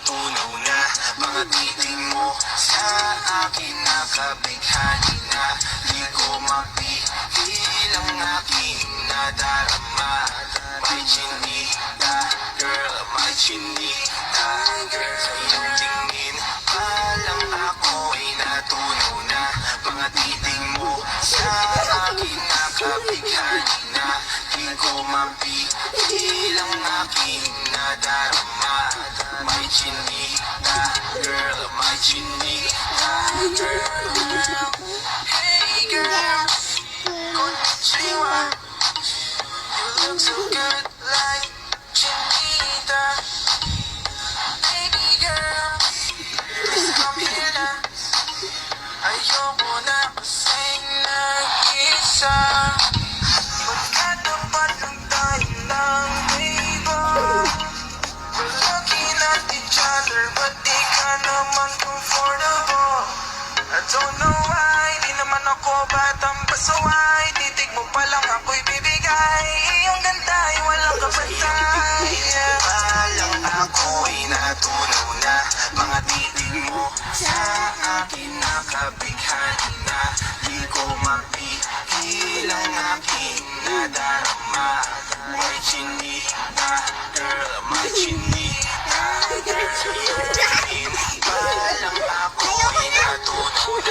natunaw na. Mga titig mo sa akin nakabighani na. Di ko mapigil ang aking nadarama. May chinita, girl, may chinita, girl. Sa iyong tingin palang ako'y natunaw na. Mga titig mo sa akin nakabighani na. Di ko mapigil ang aking nadarama. May chinita, girl, may chinita, girl. Hey girl, konnichiwa. You look so good like chinita. Baby girl, please come here na. Ayoko na kasing nag-isa. Magkatapat lang tayo ng iba. We're looking at each other, but di ka naman comfortable. I don't know why, di naman ako batang pasaway. Titig mo pa lang ako'y bibigay. Iyong ganda ay walang kapantay. Palang ako'y natunaw na. Mga titig mo sa akin nakabighani na. Di ko mapigil ang aking nadarama. May chinita, girl, may chinita, girl. Palang ako'y natunaw na.